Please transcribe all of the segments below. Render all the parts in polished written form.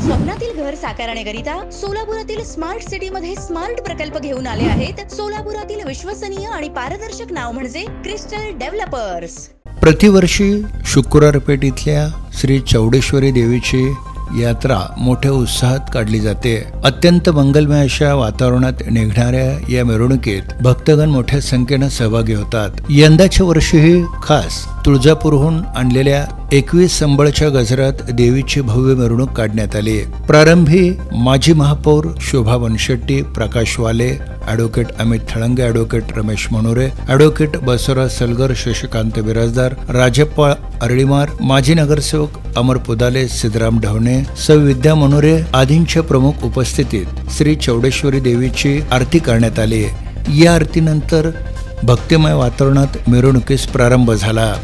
स्वप्नातील घर साकारण्याकरिता सोलापुरातील smart city मध्ये स्मार्ट प्रकल्प घेऊन आले आहेत सोलापुरातील विश्वसनीय आणि पारदर्शक नाव म्हणजे क्रिस्टल डेव्हलपर्स। प्रतिवर्षी शुक्रवार पेठ इथल्या श्री चौडेश्वरी देवीची यात्रा मोठ्या उत्साहात काढली जाते। अत्यंत मंगलमय अशा वातावरणात निघणाऱ्या या मिरवणुकीत भक्तगण मोठ्या संख्येने सहभागी होतात। यंदाच्या वर्षीही खास तुळजापूरहून आणलेल्या 21 संबळच्या गजरात देवीची भव्य मिरवणूक काढण्यात आली। प्रारंभी माजी महापौर शोभा बनशेट्टी, प्रकाश वाले, ॲडव्होकेट अमित थळंगे, ॲडव्होकेट रमेश मनोरे, ॲडव्होकेट बसवराज सलगर, शशिकांत बिराजदार, राजप्पा अर्डीमार, माजी नगरसेवक अमर पुदाले, सिद्धराम ढवणे, विद्या मनोरे आदींच्या प्रमुख उपस्थितीत श्री चौडेश्वरी देवीची आरती करण्यात आली। या आरतीनंतर भक्तिमय वातावरणात मिरवणुकीस प्रारंभ झाला।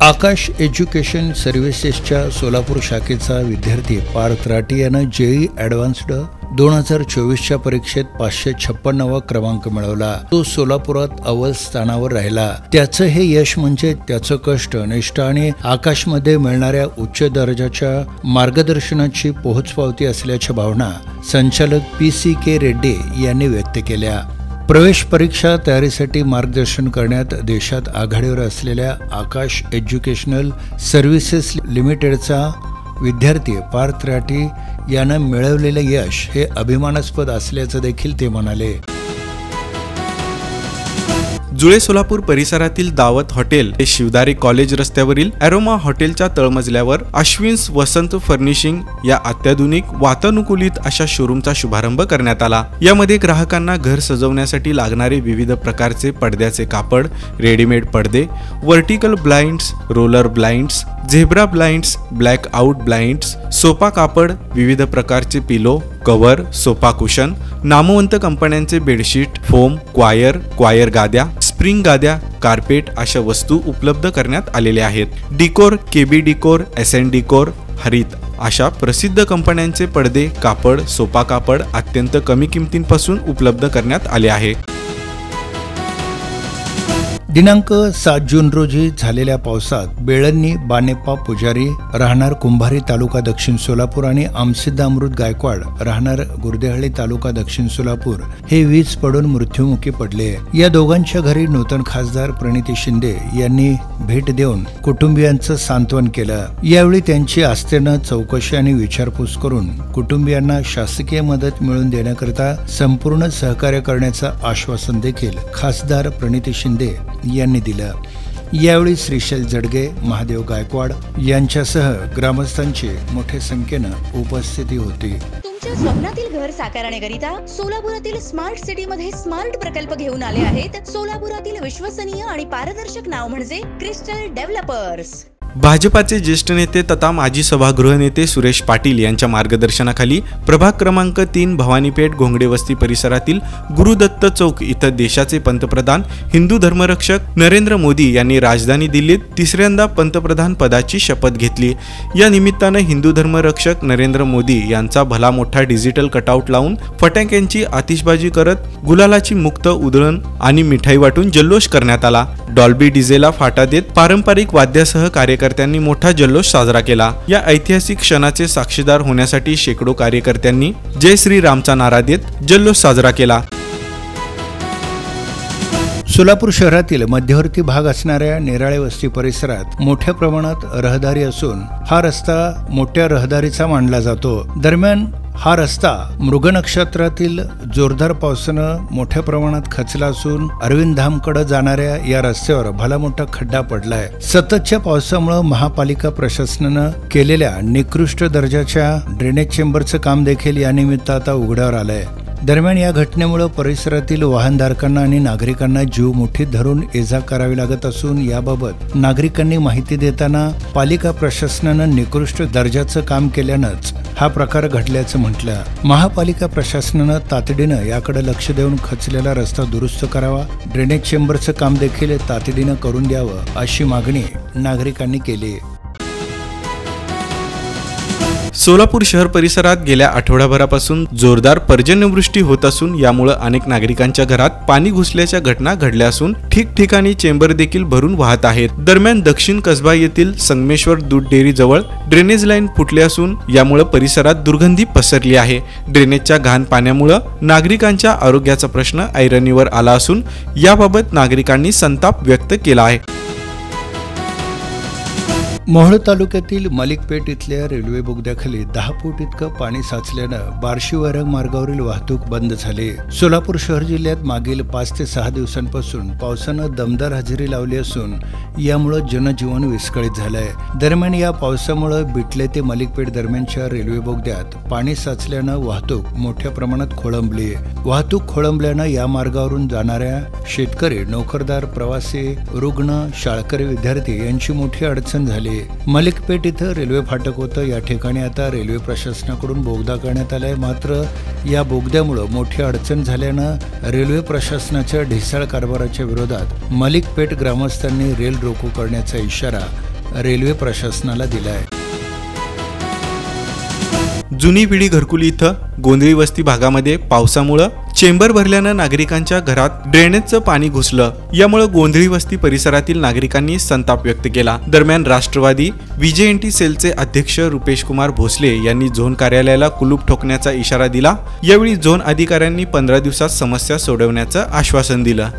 आकाश एज्युकेशन सर्व्हिसेसच्या सोलापूर शाखेचा विद्यार्थी पार्थ राठी यानं जेई ॲडव्हान्स्ड 2024च्या परीक्षेत 556वा क्रमांक मिळवला। तो सोलापुरात अव्वल स्थानावर राहिला। त्याचं हे यश म्हणजे त्याचं कष्ट, निष्ठा आणि आकाशमध्ये मिळणाऱ्या उच्च दर्जाच्या मार्गदर्शनाची पोहोचपावती असल्याच्या भावना संचालक PCK रेड्डी यांनी व्यक्त केल्या। प्रवेश परीक्षा तयारीसाठी मार्गदर्शन करण्यात देशात आघाडीवर असलेल्या आकाश एज्युकेशनल सर्व्हिसेस लिमिटेडचा विद्यार्थी पार्थ राठी यानं मिळवलेले यश हे अभिमानास्पद असल्याचं देखील ते म्हणाले। जुळे सोलापूर परिसरातील दावत हॉटेल हे शिवदारी कॉलेज रस्त्यावरील ॲरोमा हॉटेलच्या तळमजल्यावर अश्विन्स वसंत फर्निशिंग या अत्याधुनिक वातानुकूलित अशा शोरूमचा शुभारंभ करण्यात आला। यामध्ये ग्राहकांना घर सजवण्यासाठी लागणारे विविध प्रकारचे पडद्याचे कापड, रेडीमेड पडदे, vertical blinds, roller blinds, zebra blinds, blackout blinds, sofa कापड, विविध प्रकारचे पिलो, कव्हर, सोफा कुशन, नामवंत कंपन्यांचे बेडशीट, फोम, क्वायर गाद्या, स्प्रिंग गाद्या, कार्पेट अशा वस्तू उपलब्ध करण्यात आलेल्या आहेत। डिकोर, KB डिकोर, SN डिकोर, हरित अशा प्रसिद्ध कंपन्यांचे पडदे, कापड, सोफा कापड अत्यंत कमी किमतींपासून उपलब्ध करण्यात आले आहे। दिनांक 7 जून रोजी झालेल्या पावसात बेळन्नी बानेप्पा पुजारी राहणार कुंभारी तालुका दक्षिण सोलापूर आणि आमसिद्धा अमृत गायकवाड राहणार गुर्देहळ्ळी तालुका दक्षिण सोलापूर हे वीज पडून मृत्युमुखी पडले। या दोघांच्या घरी नूतन खासदार प्रणिती शिंदे यांनी भेट देऊन कुटुंबियांचं सांत्वन केलं। यावेळी त्यांची आस्थेनं चौकशी आणि विचारपूस करून कुटुंबियांना शासकीय मदत मिळवून देण्याकरिता संपूर्ण सहकार्य करण्याचं आश्वासन देखील खासदार प्रणिती शिंदे यांनी दिलं। यावेळी श्रीशैल जडगे, महादेव गायकवाड यांच्यासह ग्रामस्थांची मोठ्या संख्येनं उपस्थिती होती। तुमच्या स्वप्नातील घर साकारण्याकरिता सोलापुरातील स्मार्ट सिटी मध्ये स्मार्ट प्रकल्प घेऊन आले आहेत सोलापुरातील विश्वसनीय आणि पारदर्शक नाव म्हणजे क्रिस्टल डेव्हलपर्स। भाजपाचे ज्येष्ठ नेते तथा माजी सभागृह नेते सुरेश पाटील यांच्या मार्गदर्शनाखाली प्रभाग क्रमांक 3 भवानीपेठ घोंगडे वस्ती परिसरातील गुरुदत्त चौक इथं देशाचे पंतप्रधान हिंदू धर्मरक्षक नरेंद्र मोदी यांनी राजधानी दिल्लीत तिसऱ्यांदा पंतप्रधान पदाची शपथ घेतली। या निमित्तानं हिंदू धर्मरक्षक नरेंद्र मोदी यांचा भला मोठा डिजिटल कटआउट लावून फटाक्यांची आतिषबाजी करत गुलालाची मुक्त उधळण आणि मिठाई वाटून जल्लोष करण्यात आला। डॉल्बी डीजेला फाटा देत पारंपरिक वाद्यासह कार्यकर्त्यांनी मोठा जल्लोष साजरा केला। या ऐतिहासिक क्षणाचे साक्षीदार होण्यासाठी शेकडो कार्यकर्त्यांनी जय श्रीरामचा नारा देत जल्लोष साजरा केला। सोलापूर शहरातील मध्यवर्ती भाग असणाऱ्या नेराळे वस्ती परिसरात मोठ्या प्रमाणात रहदारी असून हा रस्ता मोठ्या रहदारीचा मानला जातो। दरम्यान हा रस्ता मृग नक्षत्रातील जोरदार पावसानं मोठ्या प्रमाणात खचला असून अरविंद धामकडे जाणाऱ्या या रस्त्यावर भला मोठा खड्डा पडलाय। सततच्या पावसामुळे महापालिका प्रशासनानं केलेल्या निकृष्ट दर्जाच्या ड्रेनेज चेंबरचं काम देखील या निमित्त आता उघड्यावर आलंय। दरम्यान या घटनेमुळे परिसरातील वाहनधारकांना आणि नागरिकांना जीव मुठीत धरून ये-जा करावी लागत असून याबाबत नागरिकांनी माहिती देताना पालिका प्रशासनानं निकृष्ट दर्जाचं काम केल्यानंच हा प्रकार घडल्याचं म्हटलं। महापालिका प्रशासनानं तातडीनं याकडे लक्ष देऊन खचलेला रस्ता दुरुस्त करावा, ड्रेनेज चेंबरचं काम देखील तातडीनं करून द्यावं अशी मागणी नागरिकांनी केली। सोलापूर शहर परिसरात गेल्या आठवडाभरापासून जोरदार पर्जन्यवृष्टी होत असून यामुळे अनेक नागरिकांच्या घरात पाणी घुसल्याच्या घटना घडल्या असून ठिकठिकाणी चेंबर देखील भरून वाहत आहेत. दरम्यान दक्षिण कसबा येथील संगमेश्वर दूध डेअरी जवळ ड्रेनेज लाईन फुटली असून यामुळे परिसरात दुर्गंधी पसरली आहे. ड्रेनेजच्या घाण पाण्यामुळे नागरिकांच्या आरोग्याचा प्रश्न ऐरणीवर आला असून याबाबत नागरिकांनी संताप व्यक्त केला आहे. मोहोळ तालुक्यातील मलिकपेठ इथल्या रेल्वे बोगद्याखाली 10 फूट इतकं पाणी साचल्यानं बार्शी वैराग मार्गावरील वाहतूक बंद झाली. सोलापूर शहर जिल्ह्यात मागील 5 ते 6 दिवसांपासून पावसानं दमदार हजेरी लावली असून यामुळे जनजीवन विस्कळीत झालंय. दरम्यान या पावसामुळे बिटले ते मलिकपेठ दरम्यानच्या रेल्वे बोगद्यात पाणी साचल्यानं वाहतूक मोठ्या प्रमाणात खोळंबली. वाहतूक खोळंबल्यानं या मार्गावरून जाणाऱ्या शेतकरी, नोकरदार, प्रवासी, रुग्ण, शाळकरी, विद्यार्थी यांची मोठी अडचण झाली. मलिकपेठ इथं रेल्वे फाटक होतं. या ठिकाणी आता रेल्वे प्रशासनाकडून बोगदा करण्यात आलाय. मात्र या बोगद्यामुळे मोठी अडचण झाल्यानं रेल्वे प्रशासनाच्या ढिसाळ कारभाराच्या विरोधात मलिकपेठ ग्रामस्थांनी रेल रोको करण्याचा इशारा रेल्वे प्रशासनाला दिलाय. जुनी विडी घरकुली इथं गोंधळी वस्ती भागामध्ये पावसामुळे चेंबर भरल्यानं नागरिकांच्या घरात ड्रेनेजचं पाणी घुसलं. यामुळे गोंधळी वस्ती परिसरातील नागरिकांनी संताप व्यक्त केला. दरम्यान राष्ट्रवादी VJNT सेलचे अध्यक्ष रुपेश कुमार भोसले यांनी झोन कार्यालयाला कुलूप ठोकण्याचा इशारा दिला. यावेळी झोन अधिकाऱ्यांनी 15 दिवसात समस्या सोडवण्याचं आश्वासन दिलं.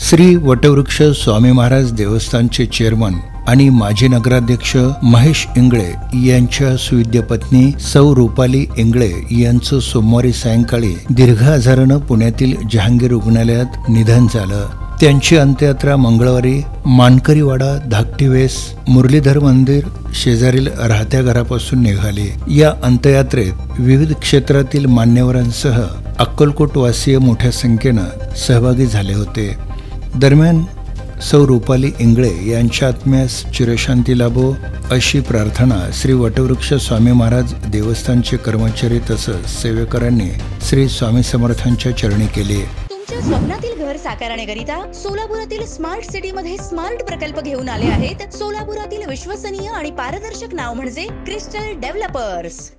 श्री वटवृक्ष स्वामी महाराज देवस्थानचे चेअरमन आणि माजी नगराध्यक्ष महेश इंगळे यांच्या सुविद्य पत्नी सौ रुपाली इंगळे यांचं सोमवारी सायंकाळी दीर्घ आजारानं पुण्यातील जहांगीर रुग्णालयात निधन झालं. त्यांची अंत्ययात्रा मंगळवारी मानकरीवाडा, धाकटीवेस, मुरलीधर मंदिर शेजारील राहत्या घरापासून निघाली. या अंत्ययात्रेत विविध क्षेत्रातील मान्यवरांसह अक्कलकोटवासीय मोठ्या संख्येनं सहभागी झाले होते. दरम्यान सौ रुपाली इंगळे यांच्या आत्म्यास चिरशांती लाभो अशी प्रार्थना श्री वटवृक्ष स्वामी महाराज देवस्थानचे कर्मचारी तसंच सेवेकरांनी श्री स्वामी समर्थांच्या चरणी केली. तुमच्या स्वप्नातील घर साकारण्याकरिता सोलापुरातील स्मार्ट सिटी मध्ये स्मार्ट प्रकल्प घेऊन आले आहेत. सोलापुरातील विश्वसनीय आणि पारदर्शक नाव म्हणजे क्रिस्टल डेव्हलपर्स.